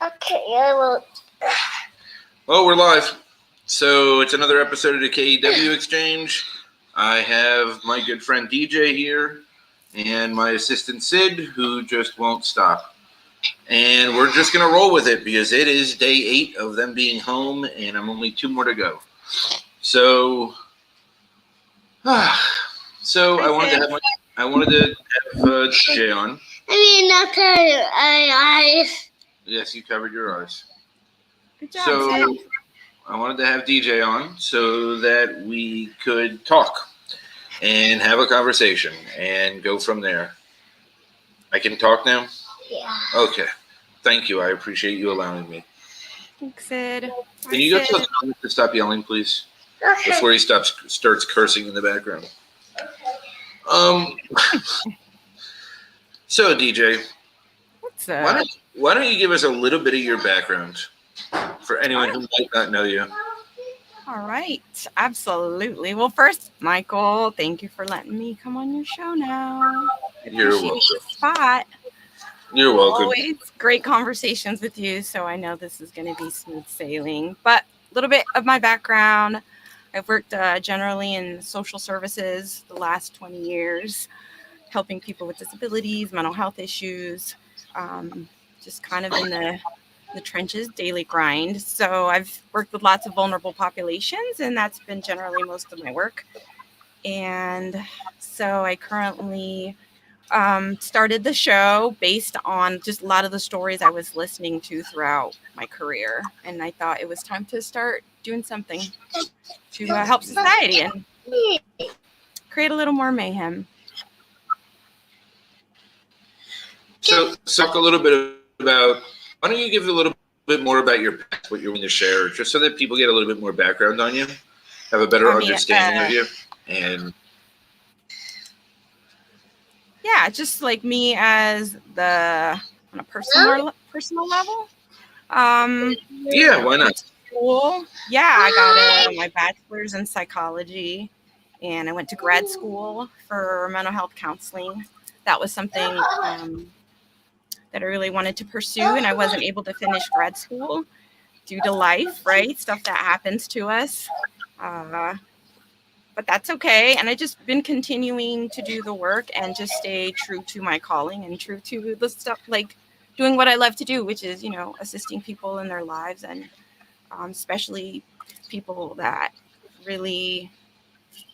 Okay, I will. Well, we're live. So it's another episode of the KEW Exchange. I have my good friend DeeJae here and my assistant Sid, who just won't stop. And we're just going to roll with it because it is day 8 of them being home, and I'm only 2 more to go. So, I wanted to have DeeJae on. I mean, not eyes. Yes, you covered your eyes. Good job, So Sid. I wanted to have DeeJae on so that we could talk and have a conversation and go from there. I can talk now? Yeah. Okay. Thank you. I appreciate you allowing me. Thanks, Sid. Can you go tell Thomas to stop yelling, please? Okay. Before he starts cursing in the background. So, DeeJae, What's up? why don't you give us a little bit of your background for anyone who might not know you? All right. Absolutely. Well, first, Michael, thank you for letting me come on your show now. You're Appreciate welcome. the spot. You're welcome. Always great conversations with you, so I know this is going to be smooth sailing. But a little bit of my background. I've worked generally in social services the last 20 years, helping people with disabilities, mental health issues, just kind of in the trenches, daily grind. So I've worked with lots of vulnerable populations, and that's been generally most of my work. And so I currently started the show based on just a lot of the stories I was listening to throughout my career. And I thought it was time to start doing something to help society and create a little more mayhem. So, talk a little bit about, why don't you give a little bit more about your past, what you're willing to share, just so that people get a little bit more background on you, have a better understanding of you, and yeah, just like me as on a personal level. yeah, why not? School. Yeah, I got my bachelor's in psychology, and I went to grad school for mental health counseling. That was something that I really wanted to pursue, and I wasn't able to finish grad school due to life, right? Stuff that happens to us. But that's okay. And I just been continuing to do the work and just stay true to my calling and true to the stuff, like doing what I love to do, which is, assisting people in their lives, and especially people that really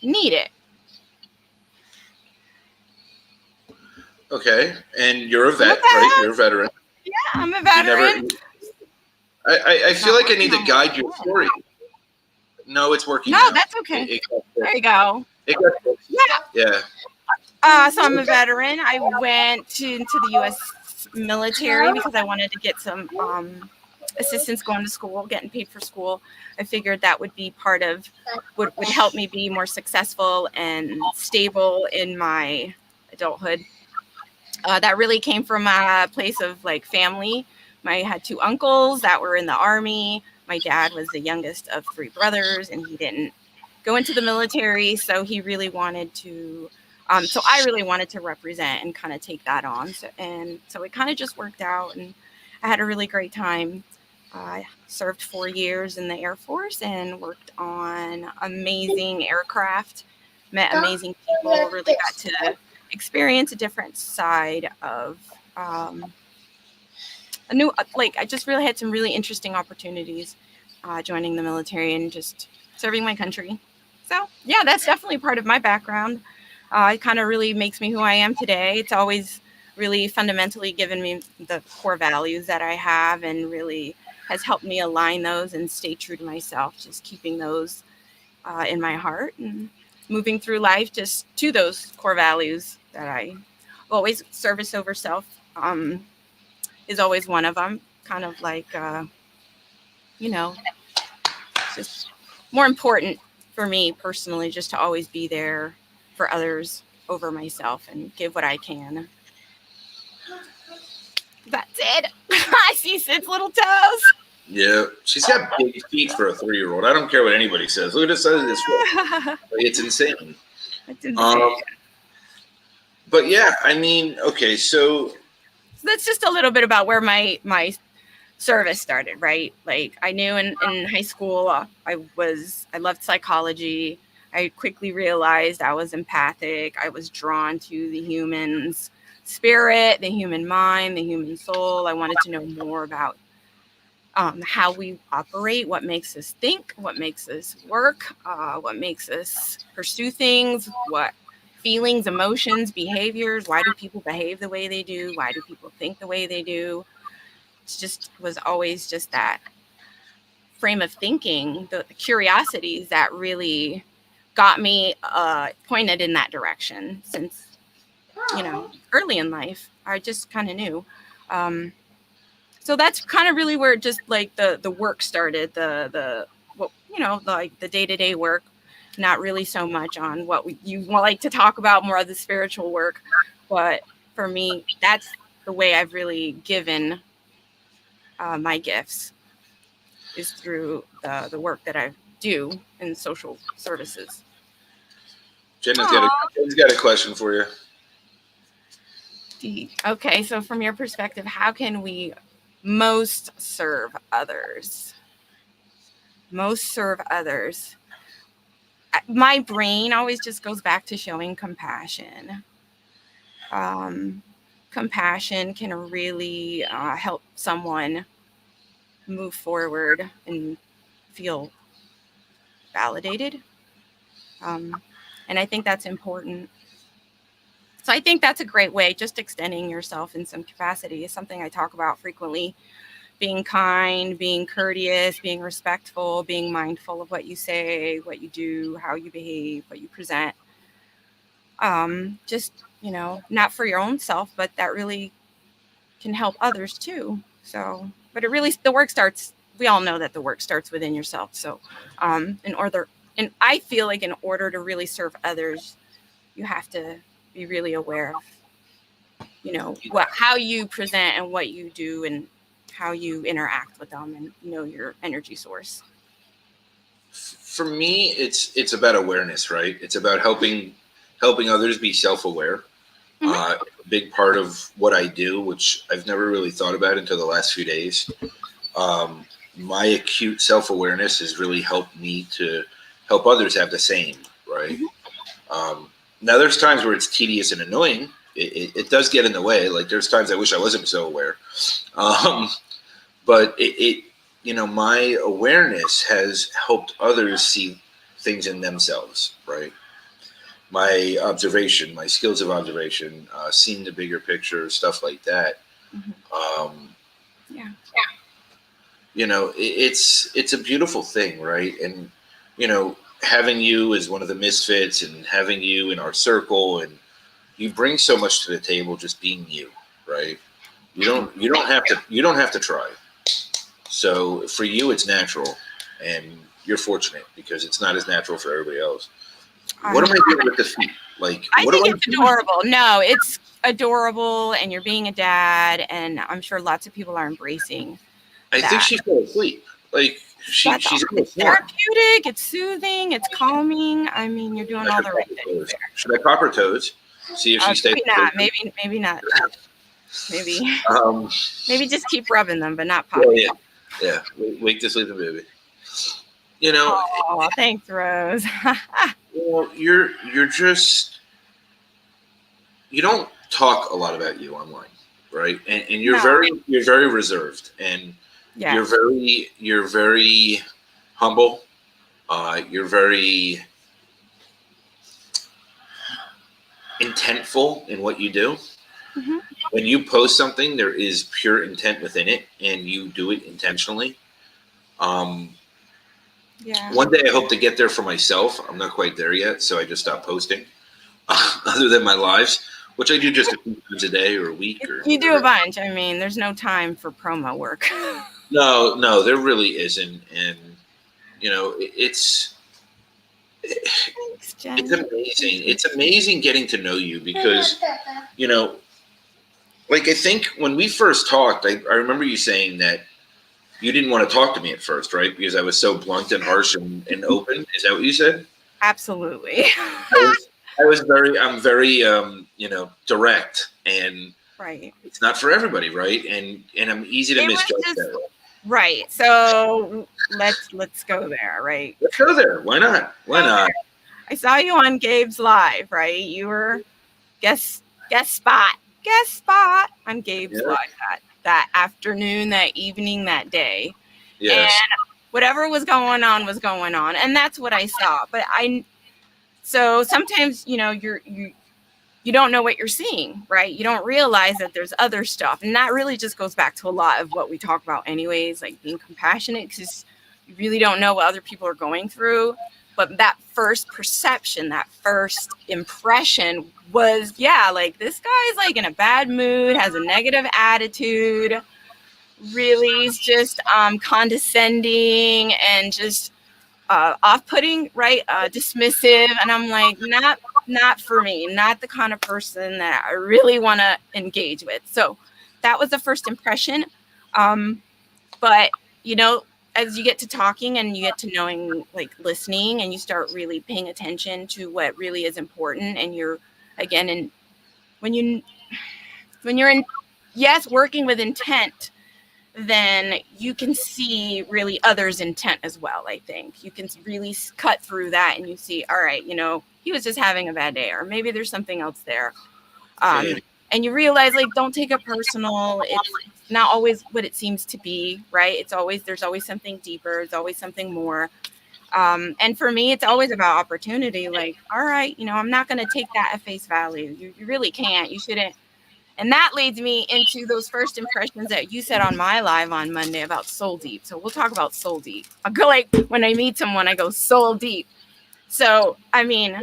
need it. Okay, and you're a vet, right? You're a veteran. Yeah, I'm a veteran. I feel like I need to guide your story. No, it's working. No, now. that's okay. There you go. Yeah. So I'm a veteran. I went into the U.S. military because I wanted to get some assistance going to school, getting paid for school. I figured that would be part of would help me be more successful and stable in my adulthood. That really came from a place of like family. I had 2 uncles that were in the Army. My dad was the youngest of 3 brothers, and he didn't go into the military. So he really wanted to, so I really wanted to represent and kind of take that on. So it kind of just worked out, and I had a really great time. I served 4 years in the Air Force and worked on amazing aircraft, met amazing people, really got to experience a different side of I just really had some really interesting opportunities joining the military and just serving my country. So yeah, that's definitely part of my background. It kind of really makes me who I am today. It's always really fundamentally given me the core values that I have, and really has helped me align those and stay true to myself, just keeping those in my heart and moving through life just to those core values that I always, service over self is always one of them. Kind of like, just more important for me personally, just to always be there for others over myself and give what I can. That's it. I see Sid's little toes. Yeah, she's got big feet for a 3-year-old. I don't care what anybody says. Look at the size of this foot. It's insane. That's insane. But yeah, I mean, okay, so that's just a little bit about where my service started, right? Like I knew in high school, I loved psychology. I quickly realized I was empathic. I was drawn to the human's spirit, the human mind, the human soul. I wanted to know more about how we operate, what makes us think, what makes us work, what makes us pursue things, what feelings, emotions, behaviors, why do people behave the way they do? Why do people think the way they do? It's just was always just that frame of thinking, the curiosities that really got me pointed in that direction since, early in life. I just kind of knew. So that's kind of really where just like the work started, like the day-to-day work, not really so much on what you like to talk about, more of the spiritual work. But for me, that's the way I've really given my gifts, is through the work that I do in social services. Jenna's got a question for you. Okay, so from your perspective, how can we most serve others? Most serve others. My brain always just goes back to showing compassion. Compassion can really help someone move forward and feel validated. And I think that's important. So I think that's a great way, just extending yourself in some capacity is something I talk about frequently. Being kind, being courteous, being respectful, being mindful of what you say, what you do, how you behave, what you present. Just, not for your own self, but that really can help others too. So, but the work starts, we all know that the work starts within yourself. So, and I feel like in order to really serve others, you have to be really aware of, how you present and what you do and how you interact with them and your energy source. For me, it's about awareness, right? It's about helping others be self-aware. A big part of what I do, which I've never really thought about until the last few days. My acute self-awareness has really helped me to help others have the same, right? Now, there's times where it's tedious and annoying. It does get in the way. Like there's times I wish I wasn't so aware. But my awareness has helped others see things in themselves, right? My observation, my skills of observation, seeing the bigger picture, stuff like that. It's a beautiful thing, right? And having you as one of the misfits and having you in our circle, and you bring so much to the table just being you, right? You don't have to try. So for you, it's natural, and you're fortunate because it's not as natural for everybody else. What am I doing with the feet? I think it's adorable. No, it's adorable, and you're being a dad, and I'm sure lots of people are embracing. I think she fell asleep. Like she's therapeutic. It's soothing. It's calming. I mean, you're doing all the right things there. Should I pop her toes? See if she stays. Maybe not. Maybe just keep rubbing them, but not popping. Oh, yeah. Wake to sleep the baby. Oh, thanks, Rose. You're just, you don't talk a lot about you online, right? And you're very reserved, and you're very humble. You're very intentful in what you do. When you post something, there is pure intent within it, and you do it intentionally. One day I hope to get there for myself. I'm not quite there yet, so I just stopped posting. Other than my lives, which I do just a few times a day or a week. You do a bunch. I mean, there's no time for promo work. No, there really isn't, and it's amazing. It's amazing getting to know you because like I think when we first talked, I remember you saying that you didn't want to talk to me at first, right? Because I was so blunt and harsh and open. Is that what you said? Absolutely. I'm very direct, and right. It's not for everybody, right? And I'm easy to misjudge that way. Right. So let's go there, right? Let's go there. Why not? Why not? I saw you on Gabe's live, right? You were guest spot on Gabe's Yeah. live that afternoon, that evening, that day. Yes. And whatever was going on, and that's what I saw. But so sometimes, you know, you don't know what you're seeing, right? You don't realize that there's other stuff. And that really just goes back to a lot of what we talk about anyways, like being compassionate, because you really don't know what other people are going through. But that first perception, that first impression was, yeah, like this guy's like in a bad mood, has a negative attitude, really is just condescending and just off-putting, right? Dismissive. And I'm like, not for me, not the kind of person that I really want to engage with. So that was the first impression. But you know, as you get to talking and you get to knowing, like listening, and you start really paying attention to what really is important, and you're again in when you're in, yes, working with intent, then you can see really others' intent as well. I think you can really cut through that and you see, all right, you know, he was just having a bad day, or maybe there's something else there. And you realize, like, don't take it personal. It's not always what it seems to be, right? There's always something deeper. There's always something more. And for me, it's always about opportunity. Like, all right, you know, I'm not going to take that at face value. You really can't. You shouldn't. And that leads me into those first impressions that you said on my live on Monday about soul deep. So we'll talk about soul deep. I'll go, like, when I meet someone, I go soul deep. So, I mean,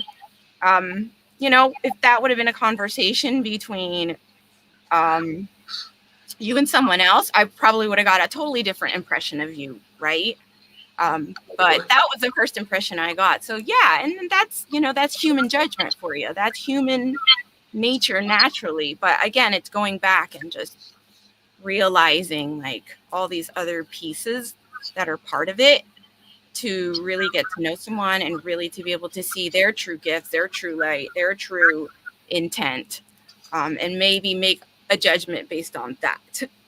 you know, if that would have been a conversation between you and someone else, I probably would have got a totally different impression of you, right? But that was the first impression I got. So yeah, and that's, you know, that's human judgment for you. That's human nature naturally. But again, it's going back and just realizing, like, all these other pieces that are part of it to really get to know someone and really to be able to see their true gifts, their true light, their true intent, and maybe make a judgment based on that,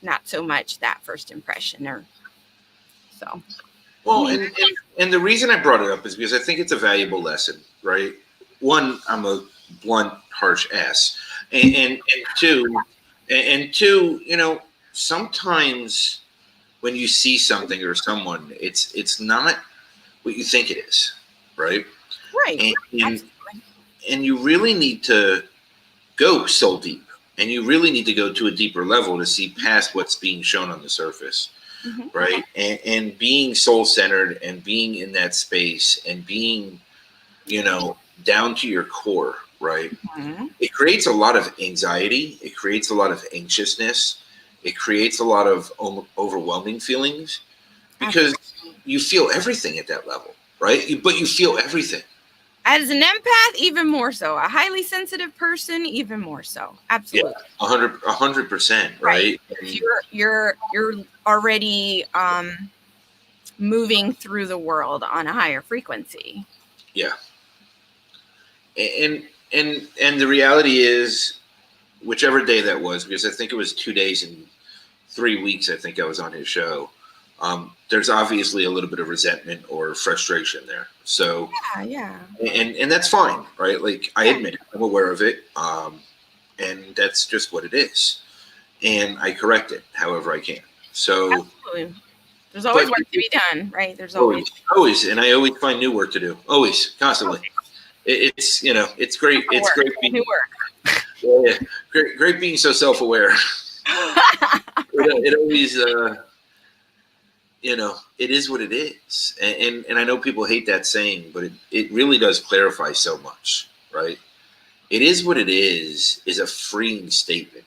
not so much that first impression. Or so. Well, and the reason I brought it up is because I think it's a valuable lesson, right? One, I'm a blunt, harsh ass, and two, you know, sometimes when you see something or someone, it's not what you think it is, right? Right. And you really need to go soul deep, and you really need to go to a deeper level to see past what's being shown on the surface. Mm-hmm. Right. And being soul centered and being in that space and being, you know, down to your core. Right. Mm-hmm. It creates a lot of anxiety. It creates a lot of anxiousness. It creates a lot of overwhelming feelings because you feel everything at that level. Right. But you feel everything. As an empath, even more so. A highly sensitive person, even more so. Absolutely. Yeah, 100%. Right. You're already moving through the world on a higher frequency. Yeah. And the reality is, whichever day that was, because I think it was 2 days and 3 weeks, I think I was on his show. There's obviously a little bit of resentment or frustration there. So yeah. And that's fine, right? Like, I admit it, I'm aware of it, and that's just what it is. And I correct it however I can. So absolutely. There's always work to be done, right? There's always, and I always find new work to do. Always, constantly. It's, you know, it's great. It's great being new work. Yeah, great being so self-aware. It always, you know, it is what it is. And I know people hate that saying, but it really does clarify so much, right? It is what it is a freeing statement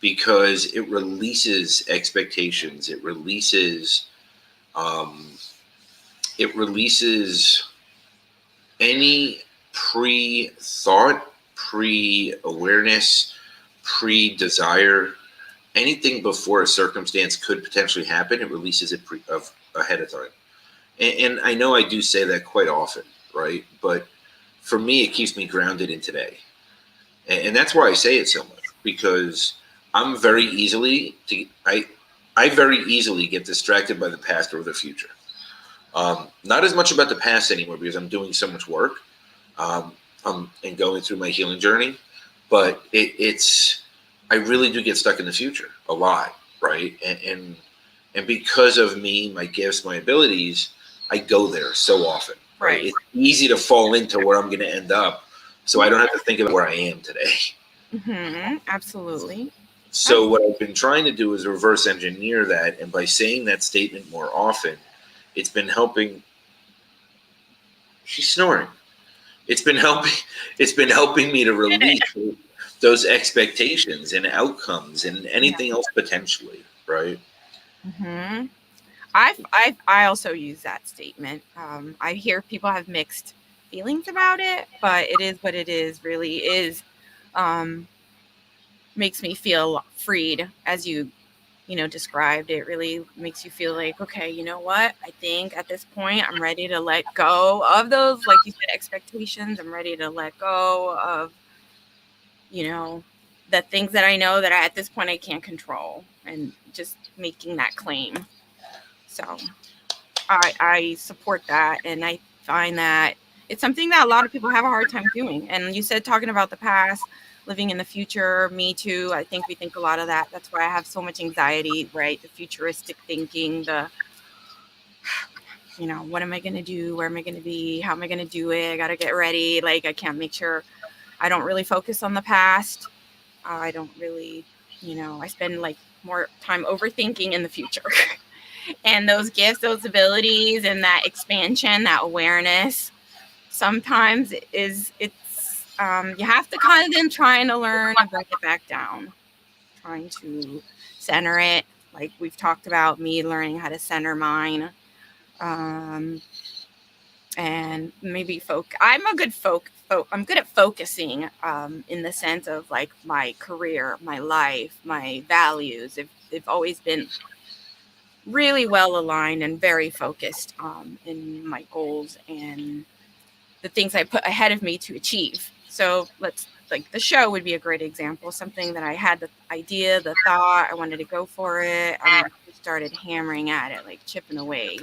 because it releases expectations. It releases any pre-thought, pre-awareness, pre-desire. Anything before a circumstance could potentially happen, it releases it ahead of time. And I know I do say that quite often, right? But for me, it keeps me grounded in today. And that's why I say it so much, because I'm very easily I I very easily get distracted by the past or the future. Not as much about the past anymore because I'm doing so much work and going through my healing journey. But I really do get stuck in the future a lot, right? And because of me, my gifts, my abilities, I go there so often. Right? It's easy to fall into where I'm going to end up, so I don't have to think about where I am today. Absolutely. So what I've been trying to do is reverse engineer that, and by saying that statement more often, it's been helping. She's snoring. It's been helping. It's been helping me to release those expectations and outcomes and anything else potentially, right? I also use that statement. I hear people have mixed feelings about it, but it is what it is. Really is. Makes me feel freed, as you described. It really makes you feel like, okay, you know what? I think at this point I'm ready to let go of those, like you said, expectations. I'm ready to let go of, the things that I know that at this point I can't control, and just making that claim. So I support that, and I find that it's something that a lot of people have a hard time doing. And you said talking about the past, living in the future, me too. I think we think a lot of that. That's why I have so much anxiety, right? The futuristic thinking, what am I going to do? Where am I going to be? How am I going to do it? I got to get ready. Like, I can't make sure. I don't really focus on the past. I don't really, I spend like more time overthinking in the future. And those gifts, those abilities, and that expansion, that awareness, sometimes it's you have to kind of then trying to learn and bring it back down, trying to center it. Like we've talked about, me learning how to center mine, and maybe I'm good at focusing, in the sense of like my career, my life, my values. They've always been really well aligned and very focused in my goals and the things I put ahead of me to achieve. So the show would be a great example. Something that I had the idea, the thought, I wanted to go for it. I started hammering at it, like chipping away,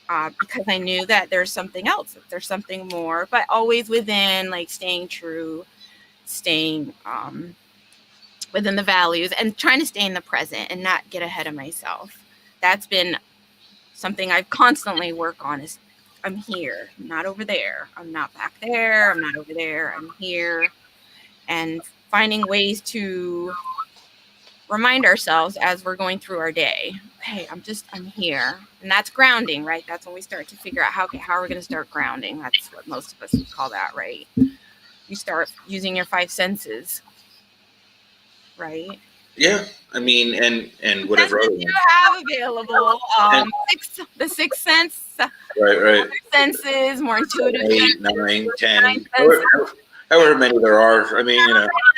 because I knew that there's something else, that there's something more, but always within like staying true, staying within the values, and trying to stay in the present and not get ahead of myself. That's been something I've constantly work on, is I'm here, I'm not over there. I'm not back there. I'm not over there. I'm here. And finding ways to remind ourselves as we're going through our day, hey, I'm here. And that's grounding, right? That's when we start to figure out how are we going to start grounding? That's what most of us would call that, right? You start using your 5 senses, right? Yeah, I mean, and whatever you have available, the 6th sense, right, senses, more intuitive, 8, 9, 10, however many there are. I mean,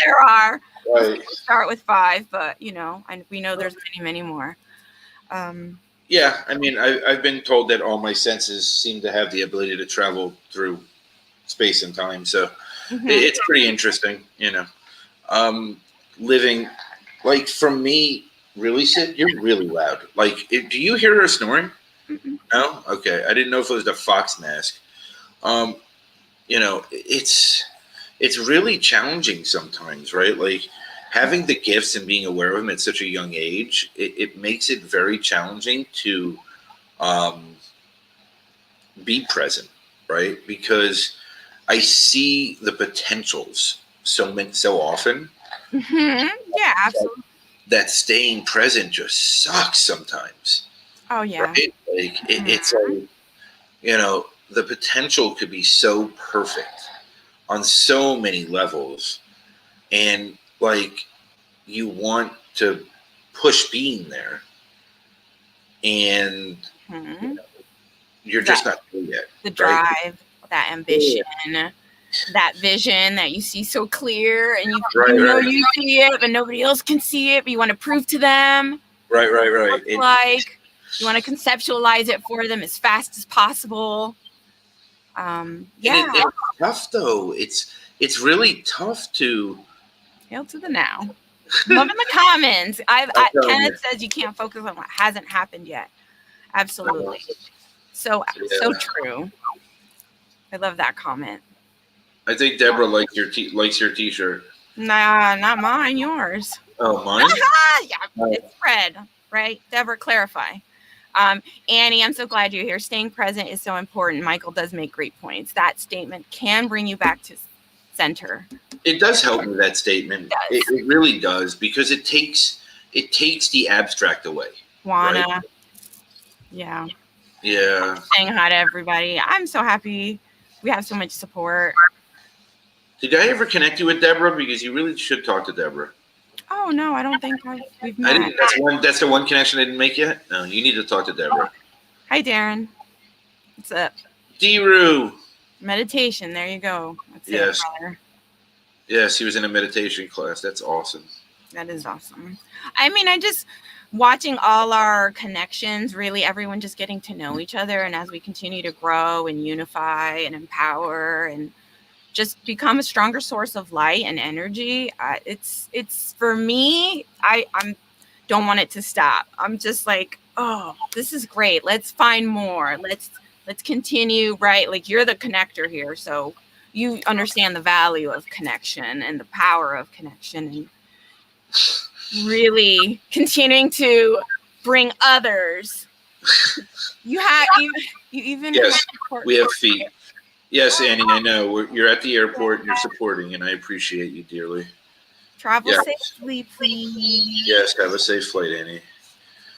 there are. Right. We'll start with 5, but and we know there's many more. Yeah, I mean, I've been told that all my senses seem to have the ability to travel through space and time, so it's pretty interesting, living. Like, for me, really, Sid, you're really loud. Like, do you hear her snoring? No? Okay. I didn't know if it was the fox mask. It's really challenging sometimes, right? Like, having the gifts and being aware of them at such a young age, it makes it very challenging to be present, right? Because I see the potentials so often. Yeah, absolutely. That staying present just sucks sometimes. Oh yeah. Right? Like it's like, the potential could be so perfect on so many levels, and like you want to push being there, and you're just not there yet. The drive, that ambition. Yeah. That vision that you see so clear, and you see it, but nobody else can see it, but you want to prove to them. Right. Like you want to conceptualize it for them as fast as possible. It's tough though. It's really tough to hail to the now. Love in the comments. I'm telling Kenneth says you can't focus on what hasn't happened yet. Absolutely. So Yeah. true. I love that comment. I think Deborah likes your T-shirt. Nah, not mine, yours. Oh, mine? Yeah, it's red, right? Deborah, clarify. Annie, I'm so glad you're here. Staying present is so important. Michael does make great points. That statement can bring you back to center. It does help me, that statement. It really does, because it takes the abstract away. Juana. Right? Yeah. Yeah. Saying hi to everybody. I'm so happy we have so much support. Did I ever connect you with Deborah? Because you really should talk to Deborah. Oh no, I don't think we've I met. didn't. That's the one connection I didn't make yet. No, you need to talk to Deborah. Hi, Darren. What's up? D-Roo. Meditation. There you go. That's Yes. it, brother. Yes, he was in a meditation class. That's awesome. That is awesome. I mean, I just watching all our connections, really everyone just getting to know each other, and as we continue to grow and unify and empower and just become a stronger source of light and energy, it's for me. I'm don't want it to stop. I'm just like, oh, this is great. Let's find more. Let's continue. Right, like you're the connector here, so you understand the value of connection and the power of connection, and really continuing to bring others. You have you even Yes, we have feet. Yes, Annie, I know. You're at the airport and you're supporting, and I appreciate you dearly. Travel Yes. safely, please. Yes, have a safe flight, Annie.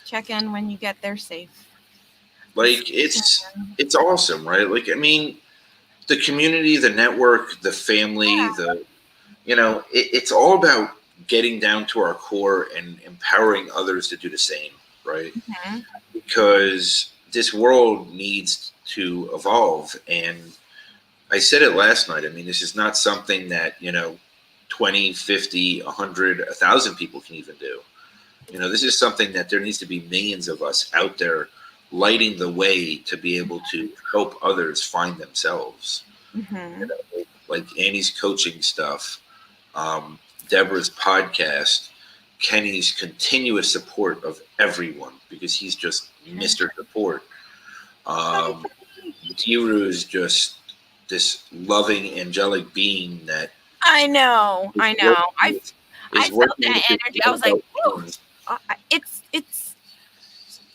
Check in when you get there safe. Like, it's awesome, right? Like, I mean, the community, the network, the family, it's all about getting down to our core and empowering others to do the same, right? Mm-hmm. Because this world needs to evolve. And I said it last night. I mean, this is not something that, 20, 50, 100, 1,000 people can even do. This is something that there needs to be millions of us out there lighting the way to be able to help others find themselves. Mm-hmm. Like Annie's coaching stuff, Deborah's podcast, Kenny's continuous support of everyone, because he's just Mr. Support. D-Roo's just this loving, angelic being that I know. I felt that energy. I was like, whoa.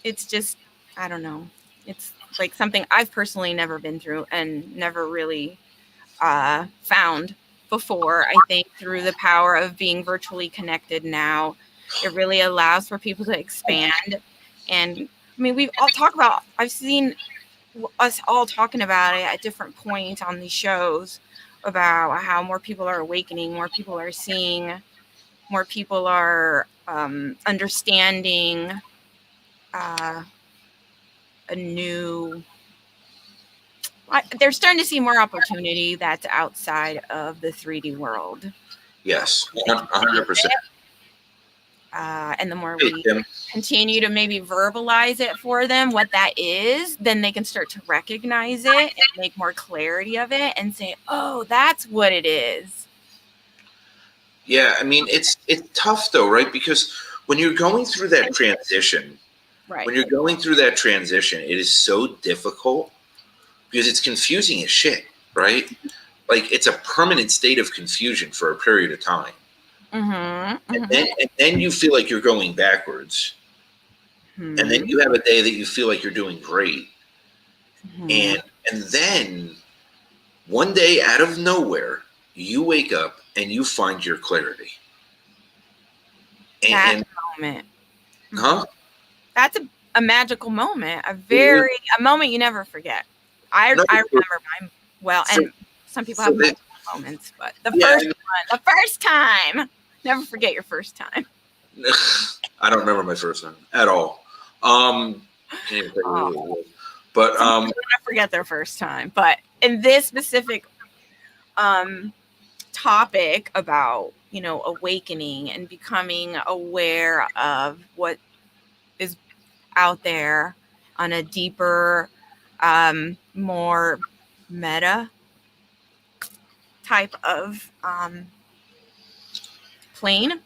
It's just, I don't know. It's like something I've personally never been through and never really found before. I think through the power of being virtually connected now, it really allows for people to expand. And I mean, I've seen us all talking about it at different points on these shows about how more people are awakening, more people are seeing, more people are understanding they're starting to see more opportunity that's outside of the 3D world. Yes, 100%. And the more we continue to maybe verbalize it for them, what that is, then they can start to recognize it and make more clarity of it and say, oh, that's what it is. Yeah, I mean, it's tough though, right? Because when you're going through that transition, it is so difficult because it's confusing as shit, right? Like, it's a permanent state of confusion for a period of time. Mm-hmm. And then you feel like you're going backwards. Mm-hmm. And then you have a day that you feel like you're doing great. Mm-hmm. And then one day out of nowhere, you wake up and you find your clarity. That moment. Huh? That's a magical moment. A moment you never forget. I remember mine well, and some people have multiple moments, but the first time, never forget your first time. I don't remember my first time at all. Can't even think of what it was. But some people never forget their first time. But in this specific topic about awakening and becoming aware of what is out there on a deeper, more meta type of plane,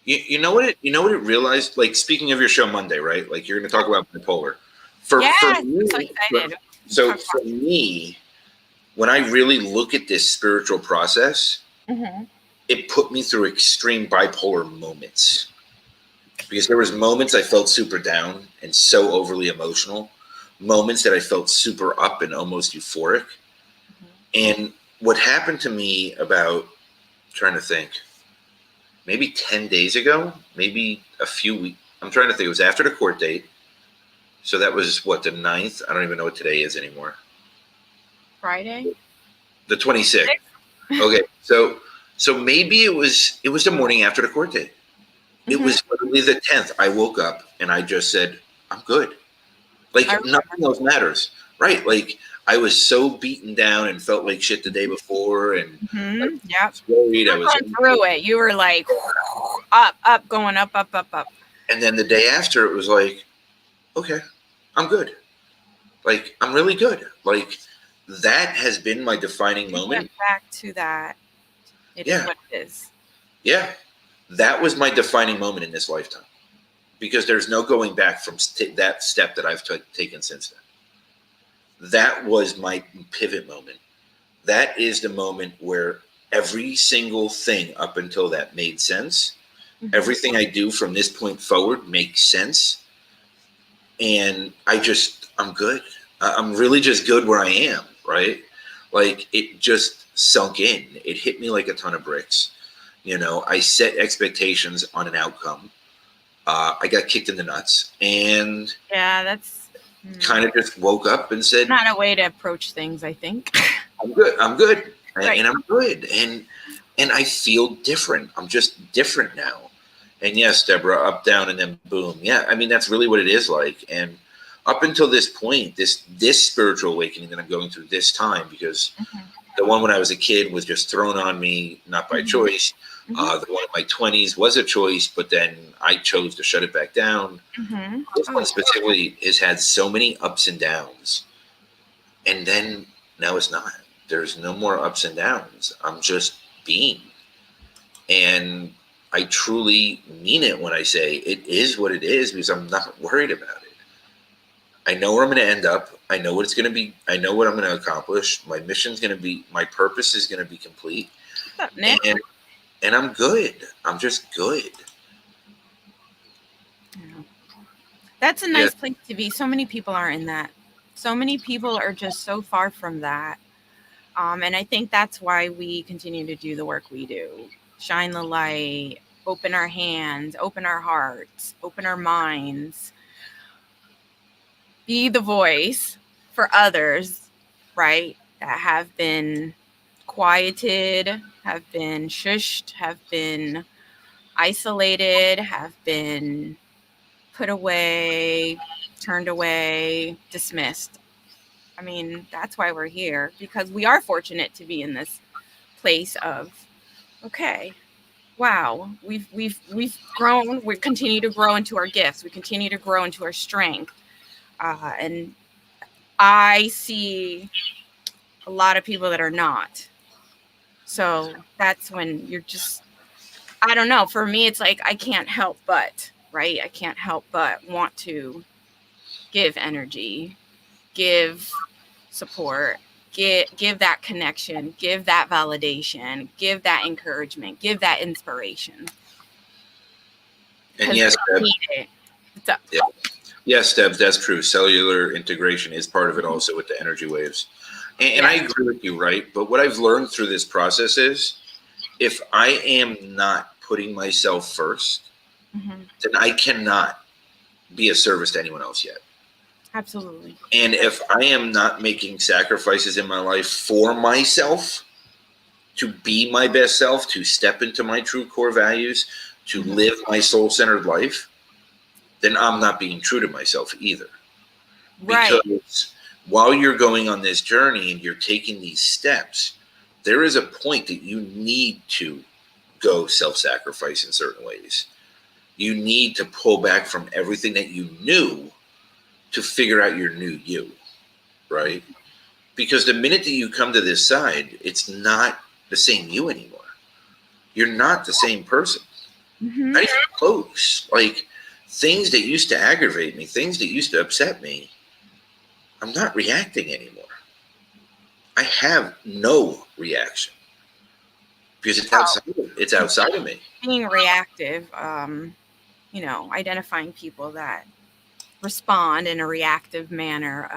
You know what it realized, like, speaking of your show Monday, right? Like, you're going to talk about bipolar. For Yes, me, I'm so excited. so for me, when I really look at this spiritual process, Mm-hmm. it put me through extreme bipolar moments, because there was moments I felt super down and so overly emotional, moments that I felt super up and almost euphoric. And what happened to me about, trying to think, maybe 10 days ago, maybe a few weeks, I'm trying to think, it was after the court date. So that was what, the 9th? I don't even know what today is anymore. Friday? The 26th. Okay. So maybe it was the morning after the court date. It was literally the 10th. I woke up and I just said, I'm good. Like, nothing else matters. Right. Like, I was so beaten down and felt like shit the day before, and I was worried. I was going through it. You were like up, going up. And then the day after, it was like, okay, I'm good. Like, I'm really good. Like, that has been my defining moment. Went back to that. It is what it is. Yeah. That was my defining moment in this lifetime, because there's no going back from that step that I've taken since then. That was my pivot moment. That is the moment where every single thing up until that made sense. Everything I do from this point forward makes sense. And I'm good. I'm really just good where I am, right? Like, it just sunk in. It hit me like a ton of bricks. You know, I set expectations on an outcome. I got kicked in the nuts, and that's kind of just woke up and said, not a way to approach things, I think. I'm good. Right. And I'm good. And I feel different. I'm just different now. And yes, Deborah, up, down, and then boom. Yeah, I mean, that's really what it is like. And up until this point, this spiritual awakening that I'm going through this time, because the one when I was a kid was just thrown on me, not by choice. The one in my 20s was a choice, but then I chose to shut it back down. This one specifically has had so many ups and downs. And then now it's not. There's no more ups and downs. I'm just being. And I truly mean it when I say it is what it is, because I'm not worried about it. I know where I'm going to end up. I know what it's going to be. I know what I'm going to accomplish. My mission's going to be, my purpose is going to be complete. What's up, Nick? And I'm good. I'm just good. That's a nice place to be. So many people are in that. So many people are just so far from that. And I think that's why we continue to do the work we do. Shine the light, open our hands, open our hearts, open our minds. Be the voice for others, right? That have been quieted, have been shushed, have been isolated, have been put away, turned away, dismissed. I mean, that's why we're here, because we are fortunate to be in this place of, okay, wow, we've grown. We continue to grow into our gifts. We continue to grow into our strength. And I see a lot of people that are not. So that's when you're just, I don't know. For me, it's like I can't help but, right? I can't help but want to give energy, give support, give that connection, give that validation, give that encouragement, give that inspiration. And yes, Deb, yes, Deb, that's true. Cellular integration is part of it also with the energy waves. And I agree with you, right? But what I've learned through this process is, if I am not putting myself first, then I cannot be a service to anyone else yet. Absolutely. And if I am not making sacrifices in my life for myself, to be my best self, to step into my true core values, to live my soul-centered life, then I'm not being true to myself either. Right. Because while you're going on this journey and you're taking these steps, there is a point that you need to go self-sacrifice in certain ways. You need to pull back from everything that you knew to figure out your new you, right? Because the minute that you come to this side, it's not the same you anymore. you're not the same person. Mm-hmm. Not even close. Like, things that used to aggravate me, things that used to upset me, I'm not reacting anymore. I have no reaction because it's outside of me. Being reactive, identifying people that respond in a reactive manner.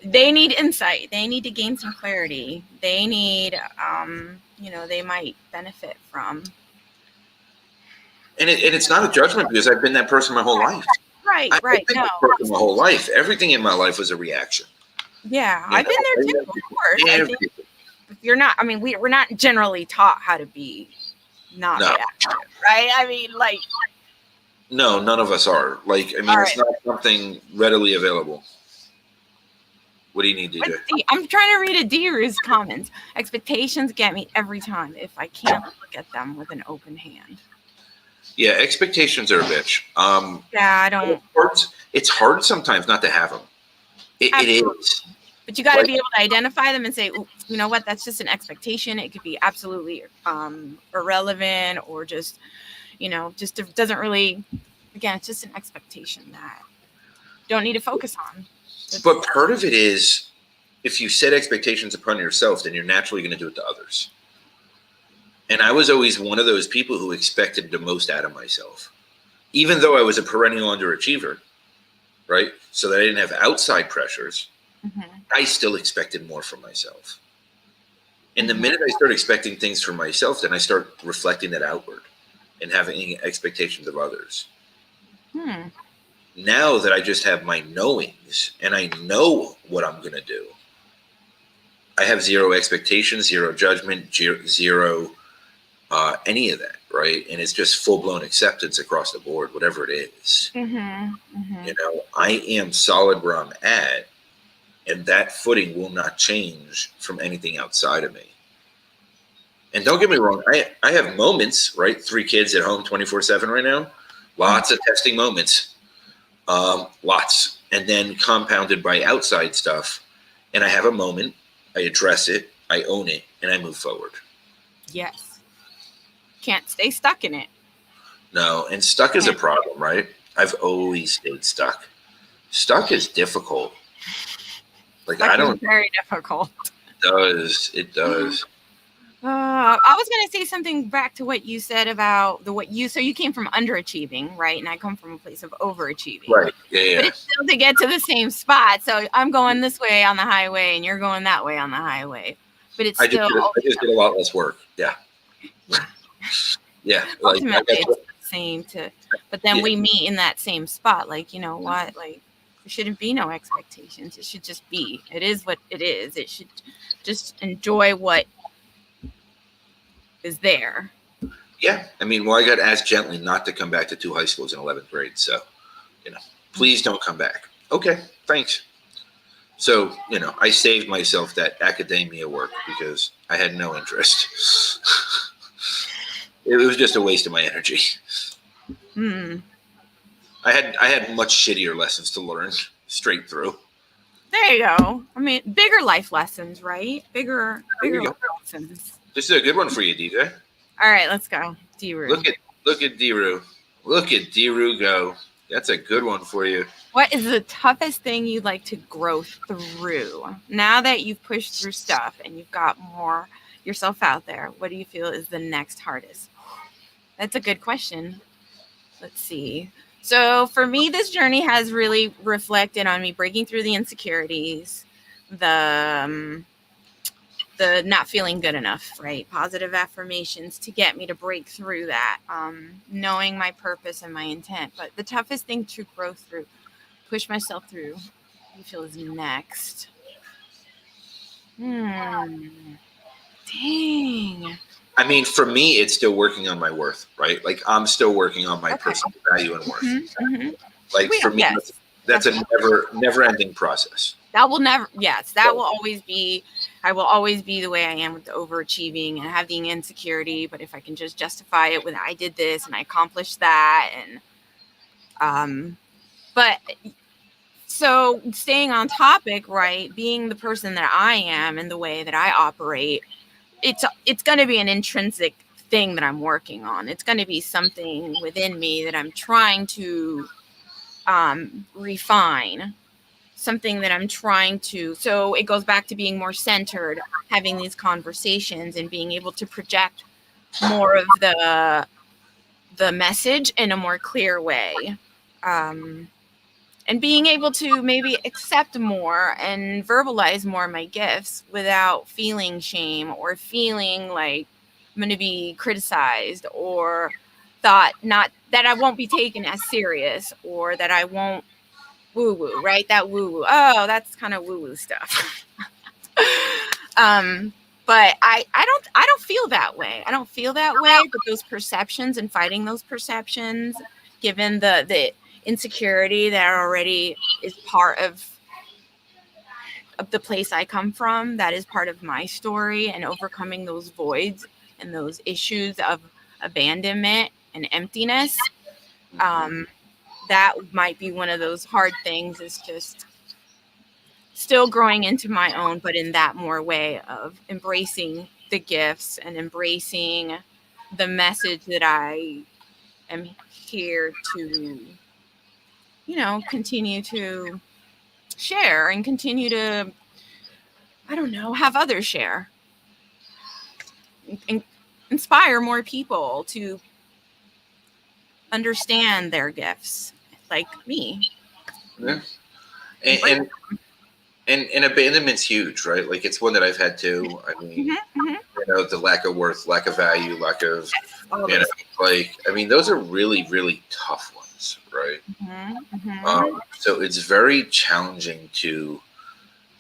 They need insight. They need to gain some clarity. They need, they might benefit from. And it's not a judgment because I've been that person my whole life. Right. I've been that person my whole life. Everything in my life was a reaction. Yeah, I've been there too, of course. I think if you're not, we're not generally taught how to be not reactive, right? No, none of us are. It's not something readily available. What do you need, DeeJae? I'm trying to read DeeRu's comments. Expectations get me every time if I can't look at them with an open hand. Yeah, expectations are a bitch. I don't. It's hard sometimes not to have them. It is. But you got to be able to identify them and say, you know what, that's just an expectation. It could be absolutely irrelevant or just, just it doesn't really, again, it's just an expectation that you don't need to focus on. But part of it is, if you set expectations upon yourself, then you're naturally going to do it to others. And I was always one of those people who expected the most out of myself, even though I was a perennial underachiever, right? So that I didn't have outside pressures. Mm-hmm. I still expected more from myself. And the minute I start expecting things from myself, then I start reflecting that outward and having expectations of others. Now that I just have my knowings and I know what I'm going to do, I have zero expectations, zero judgment, zero any of that, right? And it's just full-blown acceptance across the board, whatever it is. I am solid where I'm at, and that footing will not change from anything outside of me. And don't get me wrong, I have moments, right? 3 kids at home 24/7 right now. Lots of testing moments. Lots. And then compounded by outside stuff. And I have a moment, I address it, I own it, and I move forward. Yes. Can't stay stuck in it. No, and stuck is a problem, right? I've always stayed stuck. Stuck is difficult. Very difficult. It does. I was going to say something back to what you said about so you came from underachieving, right? And I come from a place of overachieving. Right. Yeah. But it's still to get to the same spot. So I'm going this way on the highway and you're going that way on the highway. But it's I just did a lot less work. Yeah. Yeah. Ultimately, it's the same but then we meet in that same spot. Like, you know what? Like, there shouldn't be no expectations. It should just be. It is what it is. It should just enjoy what is there. Yeah. I got asked gently not to come back to 2 high schools in 11th grade. So, please don't come back. Okay. Thanks. So, I saved myself that academia work because I had no interest. It was just a waste of my energy. I had much shittier lessons to learn straight through. There you go. Bigger life lessons, right? Bigger life lessons. This is a good one for you, DeeJae. All right, let's go. DeeRu. Look at DeeRu. Look at DeeRu go. That's a good one for you. What is the toughest thing you'd like to grow through? Now that you've pushed through stuff and you've got more yourself out there, what do you feel is the next hardest? That's a good question. Let's see. So for me, this journey has really reflected on me breaking through the insecurities, the not feeling good enough, right? Positive affirmations to get me to break through that, knowing my purpose and my intent. But the toughest thing to grow through, push myself through, you feel is next. Dang. For me, it's still working on my worth, right? Like, I'm still working on my personal value and worth. For me, that's a never-ending process. That will never, that will always be, I will always be the way I am with the overachieving and having insecurity. But if I can just justify it with, I did this and I accomplished that. And, but So staying on topic, right? Being the person that I am and the way that I operate, it's going to be an intrinsic thing that I'm working on. It's going to be something within me that I'm trying to refine, something that I'm trying to. So it goes back to being more centered, having these conversations, and being able to project more of the message in a more clear way. And being able to maybe accept more and verbalize more of my gifts without feeling shame or feeling like I'm going to be criticized or thought not that I won't be taken as serious or that I won't woo woo, right? That woo woo. Oh, that's kind of woo woo stuff. But I don't feel that way. I don't feel that way. But those perceptions and fighting those perceptions, given the insecurity that already is part of the place I come from, that is part of my story, and overcoming those voids and those issues of abandonment and emptiness. That might be one of those hard things, is just still growing into my own, but in that more way of embracing the gifts and embracing the message that I am here to, continue to share and continue to, I don't know, have others share and inspire more people to understand their gifts like me. Yeah. And abandonment's huge, right? Like, it's one that I've had too. I mean, the lack of worth, lack of value, lack of, those are really, really tough ones, right? So it's very challenging to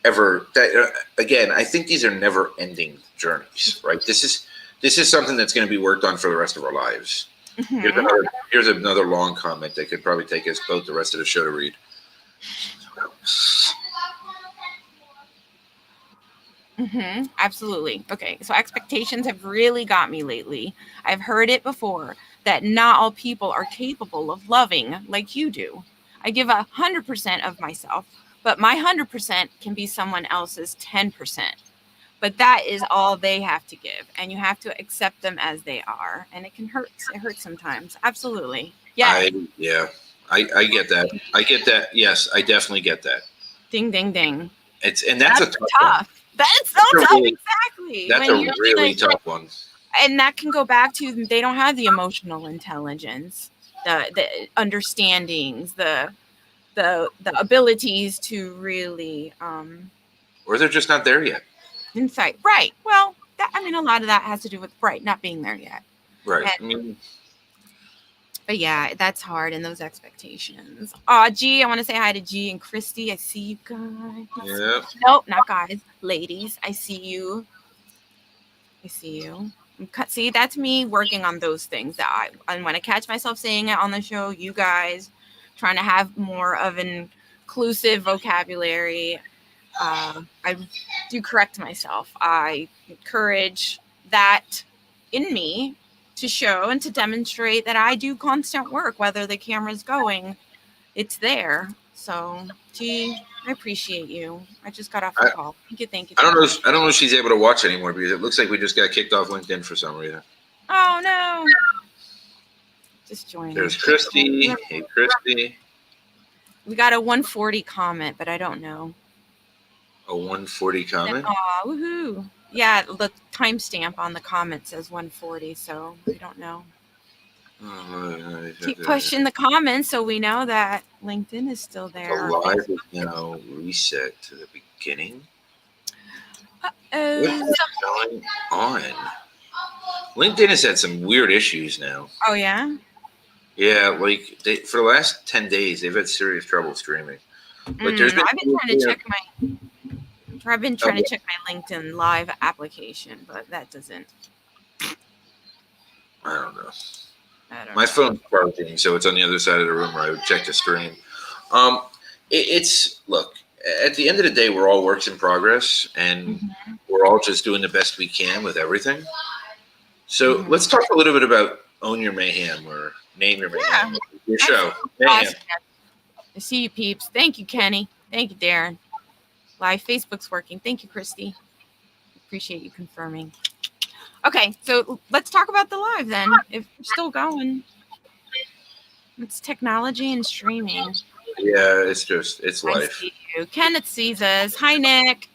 again, I think these are never ending journeys, right? This is something that's going to be worked on for the rest of our lives. Here's another long comment that could probably take us both the rest of the show to read. Absolutely. Okay. So expectations have really got me lately. I've heard it before that not all people are capable of loving like you do. I give 100% of myself, but my 100% can be someone else's 10%. But that is all they have to give, and you have to accept them as they are. And it can hurt. It hurts sometimes. Absolutely. Yeah. I get that. I get that. Yes, I definitely get that. Ding, ding, ding. That's a tough. That's so tough. Exactly. That's a really tough one. And that can go back to, they don't have the emotional intelligence, the understandings, the abilities to really or they're just not there yet. Insight. Right. Well, a lot of that has to do with not being there yet. Right. But yeah, that's hard, and those expectations. G, I want to say hi to G and Christy. I see you guys. Yep. Nope, not guys. Ladies, I see you. See, that's me working on those things and when I catch myself saying it on the show, you guys trying to have more of an inclusive vocabulary. I do correct myself. I encourage that in me to show and to demonstrate that I do constant work, whether the camera's going, it's there. So, G, I appreciate you. I just got off the call. Thank you. I don't know if she's able to watch anymore, because it looks like we just got kicked off LinkedIn for some reason. Oh no! Just join. There's Christy. Hey, Christy. We got a 140 comment, but I don't know. A 140 comment? Aw, woohoo. Yeah, the timestamp on the comment says 140, so we don't know. Keep pushing the comments so we know that LinkedIn is still there. The live is now reset to the beginning. Uh-oh. What's going on? LinkedIn has had some weird issues now. Oh, yeah? Yeah, like for the last 10 days, they've had serious trouble streaming. Like, I've been trying to check my LinkedIn live application, but that doesn't. I don't know. My phone's charging, so it's on the other side of the room where I would check the screen. Look, at the end of the day, we're all works in progress, and we're all just doing the best we can with everything. So let's talk a little bit about Own Your Mayhem, or Name Your Mayhem, your show. Mayhem. I see you, peeps. Thank you, Kenny. Thank you, Darren. Live Facebook's working. Thank you, Christy. Appreciate you confirming. Okay, so let's talk about the live then. If we're still going, it's technology and streaming. Yeah, it's I life. see you. Kenneth sees us. Hi, Nick.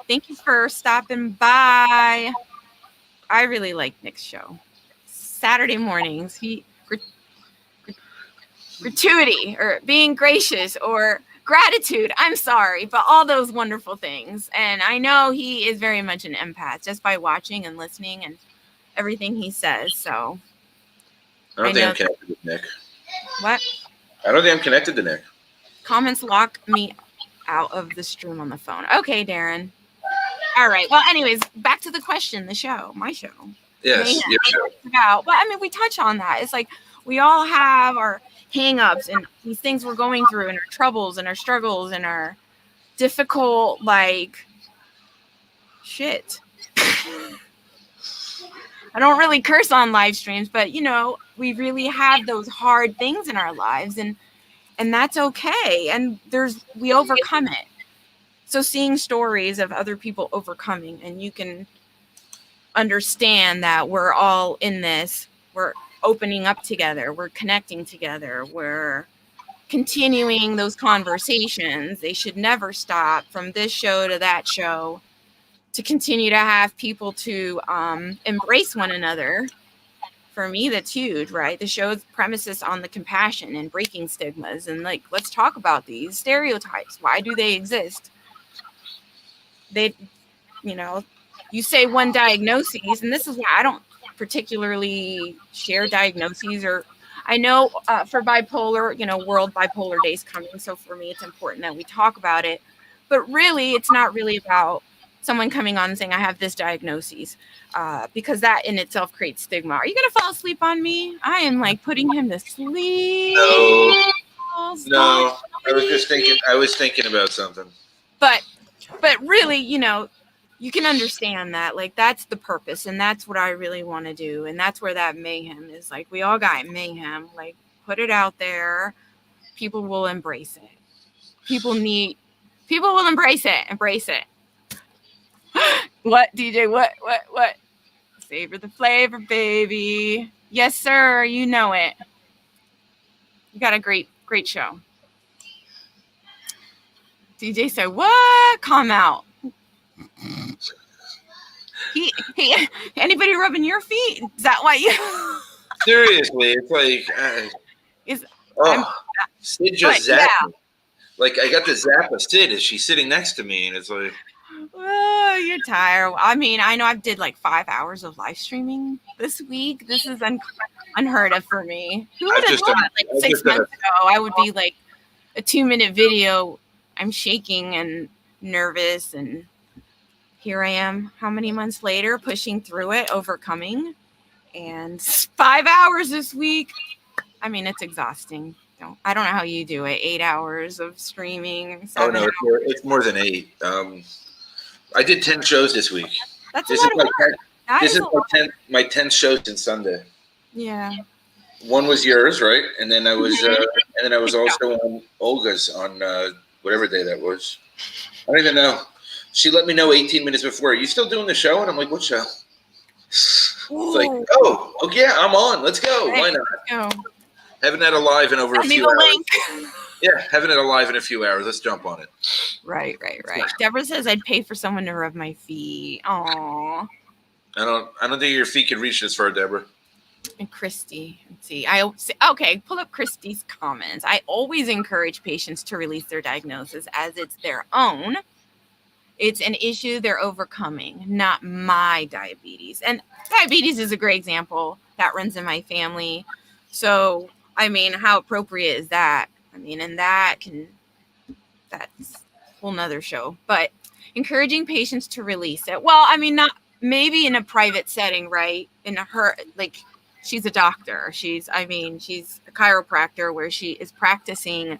Thank you for stopping by. I really like Nick's show. Saturday mornings. Gratuity or being gracious or gratitude. I'm sorry, but all those wonderful things. And I know he is very much an empath just by watching and listening and everything he says. So I don't think I'm connected with Nick. What? I don't think I'm connected to Nick. Comments lock me out of the stream on the phone. Okay, Darren. All right. Well, anyways, back to the question, the show, my show. Yes, your show. About, but I mean, we touch on that. It's like we all have our hang-ups and these things we're going through and our troubles and our struggles and our difficult, like, shit. I don't really curse on live streams, but, you know, we really have those hard things in our lives, and that's okay. And we overcome it. So seeing stories of other people overcoming, and you can understand that we're all in this, we're opening up together, we're connecting together, we're continuing those conversations. They should never stop, from this show to that show, to continue to have people to embrace one another. For me, that's huge, right? The show's premises on the compassion and breaking stigmas, and like, let's talk about these stereotypes. Why do they exist? They, you know, you say one diagnosis, and this is why I don't particularly share diagnoses. Or I know for bipolar, you know, World Bipolar Day is coming, so for me it's important that we talk about it. But really, it's not really about someone coming on and saying I have this diagnosis, because that in itself creates stigma. Are you gonna fall asleep on me? I am like putting him to sleep. No, I was thinking about something. But really, you know, you can understand that, like, that's the purpose, and that's what I really want to do, and that's where that mayhem is. Like, we all got mayhem. Like, put it out there. People will embrace it. People will embrace it. What, DJ? What? Savor the flavor, baby. Yes, sir. You know it. You got a great show. DJ said, what? Calm out. He anybody rubbing your feet? Is that why you? Seriously, it's like Sid just zapped me. Like, I got to zap a Sid as she's sitting next to me, and it's like, oh, you're tired. I mean, I know I did like 5 hours of live streaming this week. This is unheard of for me. Who would have thought? Like 6 months ago, I would be like a 2-minute video. I'm shaking and nervous, and here I am, how many months later, pushing through it, overcoming, and 5 hours this week. I mean, it's exhausting. I don't know how you do it. 8 hours of streaming. Oh no, it's more than 8. I did 10 shows this week. That's a lot of work. This is my 10th show since Sunday. Yeah. One was yours, right? And then I was also on Olga's on whatever day that was. I don't even know. She let me know 18 minutes before. Are you still doing the show? And I'm like, what show? It's like, oh yeah, I'm on. Let's go. Why not? Let's go. Haven't had a live in over a few hours. Link. Yeah, haven't had a live in a few hours. Let's jump on it. Right. Deborah says I'd pay for someone to rub my feet. Aww. I don't think your feet can reach this far, Deborah. And Christy, let's see. Okay, pull up Christy's comments. I always encourage patients to release their diagnosis as it's their own. It's an issue they're overcoming, not my diabetes. And diabetes is a great example. That runs in my family. So, I mean, how appropriate is that? I mean, and that's a whole nother show. But encouraging patients to release it. Well, I mean, not maybe in a private setting, right? She's a doctor. She's a chiropractor where she is practicing,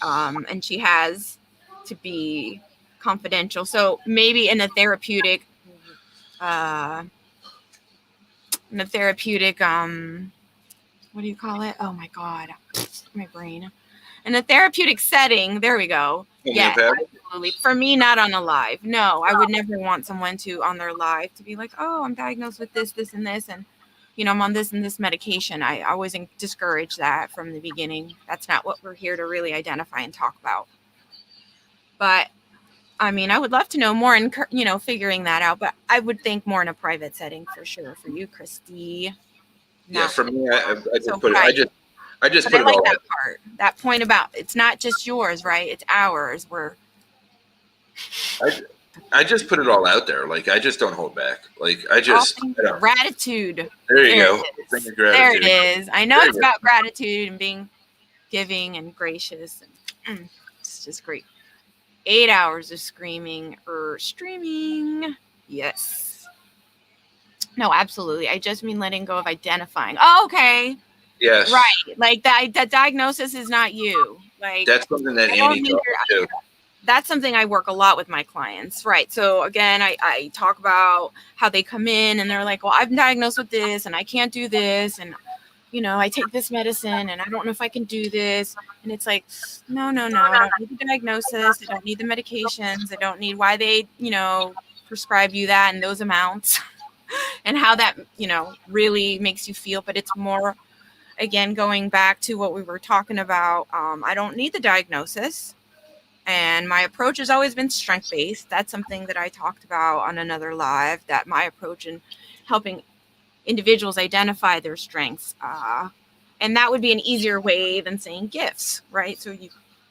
and she has to be confidential. So maybe in a therapeutic, what do you call it? Oh my God, my brain. In a therapeutic setting, there we go. Yeah, Homeopathic? absolutely. For me, not on a live. No, I would never want someone to on their live to be like, oh, I'm diagnosed with this, this, and this, and I'm on this and this medication. I always discourage that from the beginning. That's not what we're here to really identify and talk about. But I mean, I would love to know more and figuring that out. But I would think more in a private setting for sure. For you, Christy. Yeah, Not for me, I just so put it. I just but put I it like all. that part. That point about it's not just yours, right? It's ours. I just put it all out there. Like I just don't hold back. Like I don't. Gratitude. There you go. It is. Thing of There gratitude. it is. I know There it's you go. about gratitude and being giving and gracious. And, it's just great. 8 hours of screaming or streaming. Yes. No, absolutely. I just mean letting go of identifying. Oh, okay. Yes. Right. Like that diagnosis is not you. Like That's something that I don't Annie need taught me your too. that's something I work a lot with my clients, right? So again, I talk about how they come in and they're like, well, I'm diagnosed with this and I can't do this. And, I take this medicine and I don't know if I can do this. And it's like, no, I don't need the diagnosis. I don't need the medications. I don't need why they, prescribe you that and those amounts and how that, really makes you feel. But it's more, again, going back to what we were talking about. I don't need the diagnosis. And my approach has always been strength-based. That's something that I talked about on another live, that my approach in helping individuals identify their strengths. And that would be an easier way than saying gifts, right? So you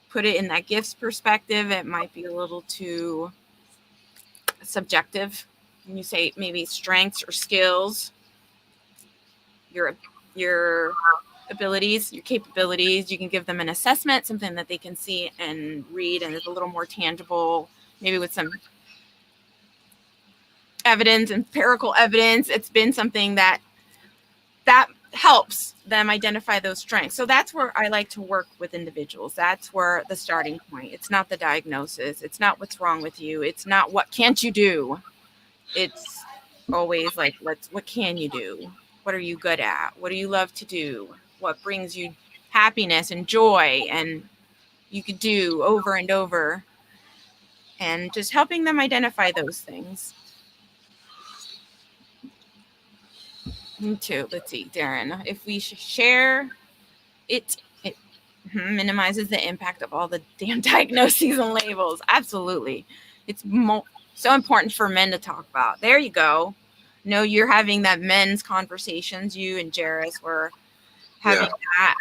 put it in that gifts perspective, it might be a little too subjective. When you say maybe strengths or skills, your abilities, your capabilities, you can give them an assessment, something that they can see and read, and it's a little more tangible, maybe with some evidence, empirical evidence. It's been something that helps them identify those strengths. So that's where I like to work with individuals. That's where the starting point. It's not the diagnosis. It's not what's wrong with you. It's not what can't you do. It's always like, what can you do? What are you good at? What do you love to do? What brings you happiness and joy, and you could do over and over, and just helping them identify those things. Me too. Let's see, Darren, if we share it minimizes the impact of all the damn diagnoses and labels. Absolutely. It's so important for men to talk about. There you go. No, you're having that men's conversations. You and Jairus were having that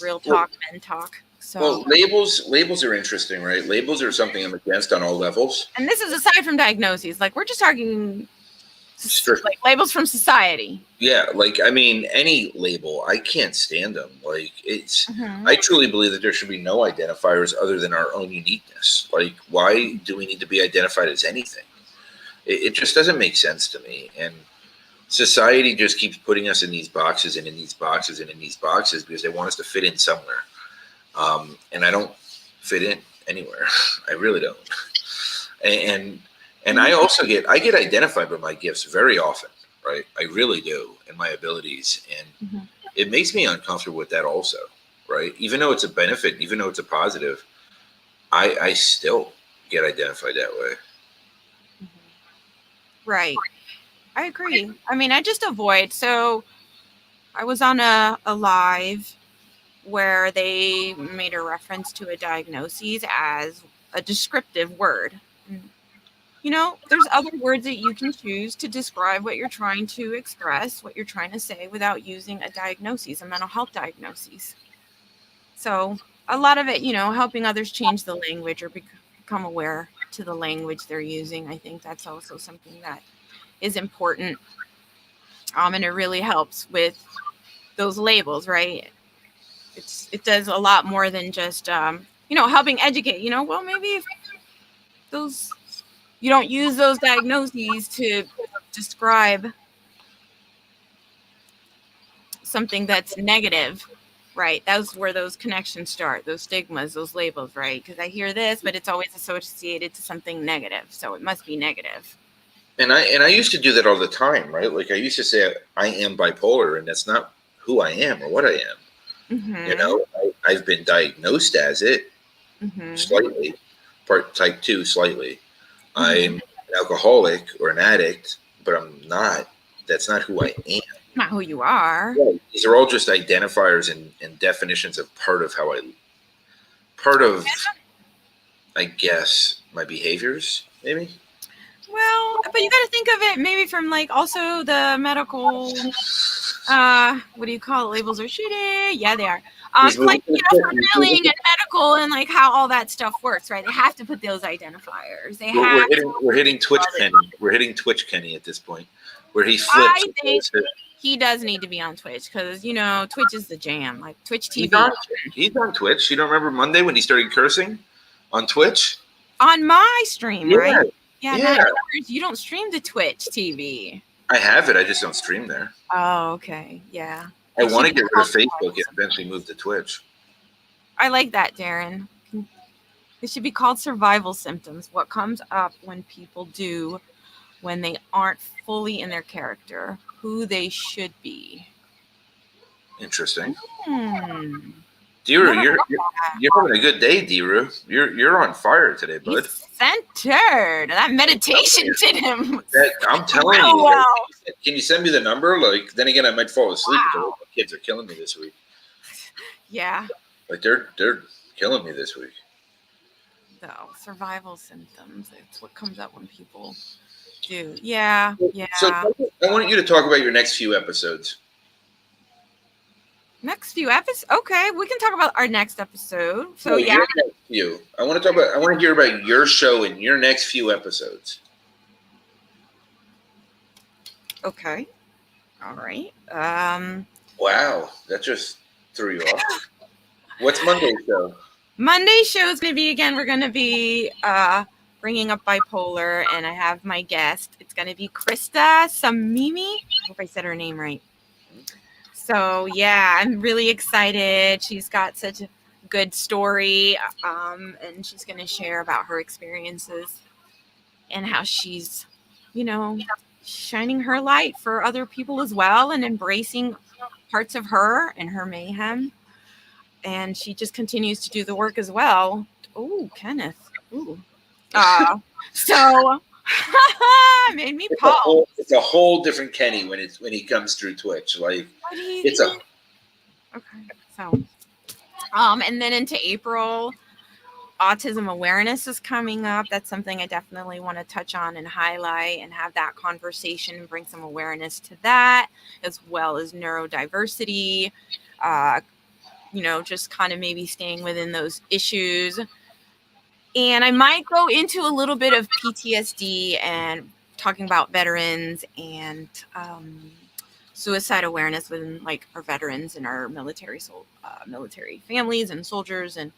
real talk, men talk. So well, labels are interesting, right? Labels are something I'm against on all levels. And this is aside from diagnoses. Like, we're just talking like labels from society. Yeah, like I mean, any label, I can't stand them. Like it's, I truly believe that there should be no identifiers other than our own uniqueness. Like, why do we need to be identified as anything? It just doesn't make sense to me. And society just keeps putting us in these boxes and in these boxes and in these boxes because they want us to fit in somewhere. And I don't fit in anywhere. I really don't. And I also get identified by my gifts very often, right? I really do, and my abilities. And it makes me uncomfortable with that also, right? Even though it's a benefit, even though it's a positive, I still get identified that way. Right. I agree. I mean, I just avoid. So I was on a live where they made a reference to a diagnosis as a descriptive word. There's other words that you can choose to describe what you're trying to express, what you're trying to say without using a diagnosis, a mental health diagnosis. So a lot of it, helping others change the language or become aware to the language they're using. I think that's also something that is important. And it really helps with those labels, right? It does a lot more than just, helping educate, well, maybe if those, you don't use those diagnoses to describe something that's negative, right? That's where those connections start, those stigmas, those labels, right? Because I hear this, but it's always associated to something negative. So it must be negative. And I used to do that all the time, right? Like I used to say I am bipolar, and that's not who I am or what I am. I've been diagnosed as it slightly, part type 2 slightly. I'm an alcoholic or an addict, but I'm not. That's not who I am. Not who you are. Right. These are all just identifiers and definitions of part of, I guess, my behaviors, maybe. Well, but you got to think of it maybe from like also the medical, what do you call it? Labels are shitty. Yeah, they are. Like, you know, for billing and medical and like how all that stuff works, right? They have to put those identifiers. We're hitting Twitch Kenny. We're hitting Twitch Kenny at this point, where he flips. I think he does need to be on Twitch because, you know, Twitch is the jam. Like Twitch TV. He's on Twitch. You don't remember Monday when he started cursing on Twitch? On my stream, right? Yeah. Not yours. You don't stream to Twitch TV. I have it. I just don't stream there. Oh, okay. Yeah. I want to get rid of Facebook and eventually move to Twitch. I like that, Darren. It should be called survival symptoms. What comes up when people do when they aren't fully in their character, who they should be. Interesting. Hmm. Deeru, you're having a good day, Deeru. You're on fire today, bud. He's centered. That meditation did him. I'm telling you. Wow. Can you send me the number? Like, then again, I might fall asleep. Wow. My kids are killing me this week. Yeah. Like they're killing me this week. So survival symptoms. It's what comes up when people do. Yeah. Yeah. So I want you to talk about your next few episodes. Next few episodes. Okay, we can talk about our next episode. So yeah. I want to hear about your show in your next few episodes. Okay. All right. Wow, that just threw you off. What's Monday's show? Monday's show is going to be, again, we're going to be bringing up bipolar, and I have my guest. It's going to be Krista Samimi. I hope I said her name right. So, yeah, I'm really excited. She's got such a good story, and she's going to share about her experiences and how she's, you know, shining her light for other people as well and embracing parts of her and her mayhem. And she just continues to do the work as well. Oh, Kenneth. Ooh. So made me pause. It's a whole different Kenny when he comes through Twitch. Like it's a okay. So and then into April, autism awareness is coming up. That's something I definitely want to touch on and highlight and have that conversation and bring some awareness to that, as well as neurodiversity. You know, just kind of maybe staying within those issues. And I might go into a little bit of PTSD and talking about veterans and suicide awareness within like our veterans and our military families and soldiers and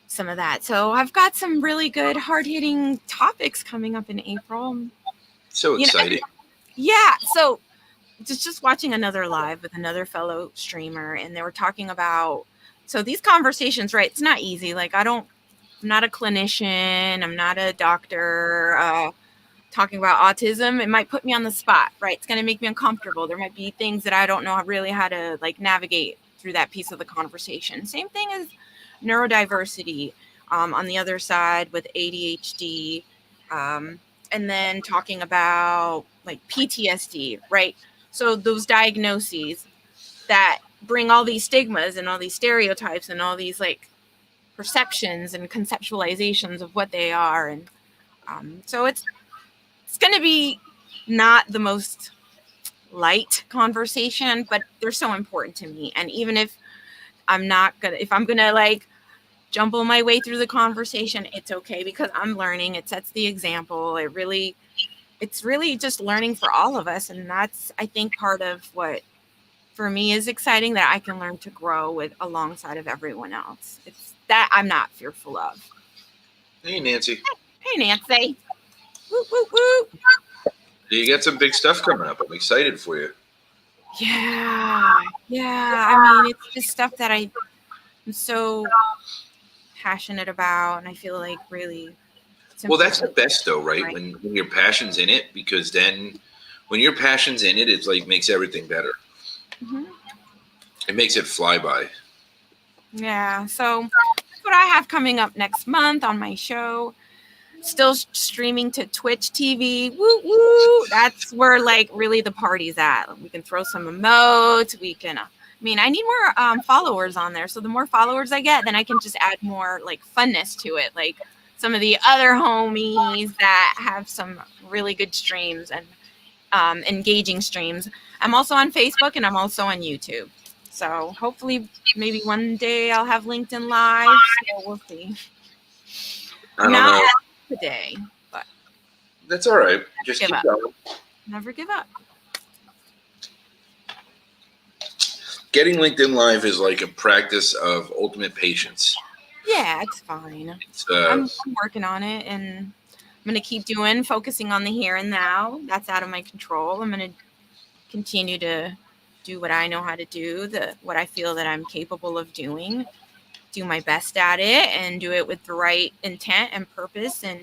some of that. So I've got some really good hard-hitting topics coming up in April. So exciting. Yeah. So just watching another live with another fellow streamer, and they were talking about, so these conversations, right? It's not easy. Like I'm not a clinician. I'm not a doctor. Talking about autism, it might put me on the spot, right? It's going to make me uncomfortable. There might be things that I don't know really how to like navigate through that piece of the conversation. Same thing as neurodiversity on the other side with ADHD. And then talking about like PTSD, right? So those diagnoses that bring all these stigmas and all these stereotypes and all these like perceptions and conceptualizations of what they are. And so it's going to be not the most light conversation, but they're so important to me. And even if I'm going to like jumble my way through the conversation, it's okay because I'm learning. It sets the example. It's really just learning for all of us. And that's, I think, part of what for me is exciting, that I can learn to grow with alongside of everyone else. It's that I'm not fearful of. Hey, Nancy. Hey, Nancy. Woo, woo, woo. You got some big stuff coming up. I'm excited for you. Yeah. I mean, it's just stuff that I'm so passionate about, and I feel like really. Well, that's the best though, right? When your passion's in it, because then when your passion's in it, it's like makes everything better. Mm-hmm. It makes it fly by. Yeah, so that's what I have coming up next month on my show. Still streaming to Twitch TV. Woo woo! That's where like really the party's at. We can throw some emotes. We can. I mean, I need more followers on there. So the more followers I get, then I can just add more like funness to it. Like some of the other homies that have some really good streams and engaging streams. I'm also on Facebook and I'm also on YouTube. So hopefully, maybe one day I'll have LinkedIn Live. So we'll see. I don't Not know. today, but That's all right. Just give keep up. going. Never give up. Getting LinkedIn Live is like a practice of ultimate patience. Yeah, it's fine. It's, I'm working on it, and I'm going to keep focusing on the here and now. That's out of my control. I'm going to continue to do what I know how to do, what I feel that I'm capable of doing, do my best at it, and do it with the right intent and purpose and,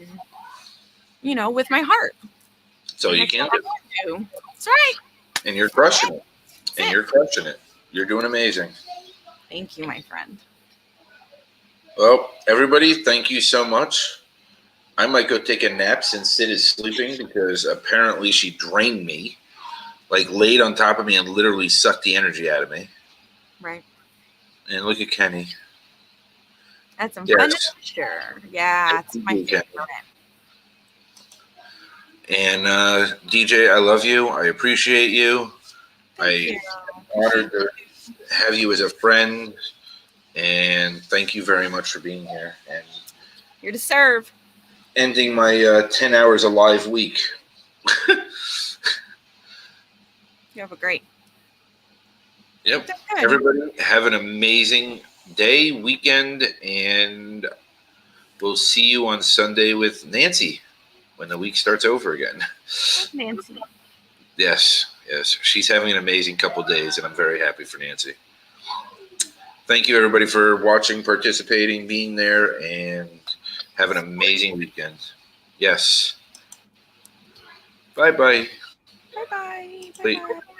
with my heart. so you can do. That's right. And you're crushing it. That's And it. you're crushing it. You're doing amazing. Thank you, my friend. Well, everybody, thank you so much. I might go take a nap since Sid is sleeping because apparently she drained me, like laid on top of me and literally sucked the energy out of me. Right. And look at Kenny. That's some Yes. fun adventure. Yeah, it's my favorite. And DeeJae, I love you. I appreciate you. Thank you. Honored to have you as a friend. And thank you very much for being here and Here to serve. ending my 10 hours a live week. You have a great. Yep. Good. Everybody have an amazing day, weekend, and we'll see you on Sunday with Nancy when the week starts over again. Nancy. Yes. She's having an amazing couple days, and I'm very happy for Nancy. Thank you, everybody, for watching, participating, being there, and have an amazing weekend. Yes. Bye-bye. Bye-bye. Wait. Bye-bye.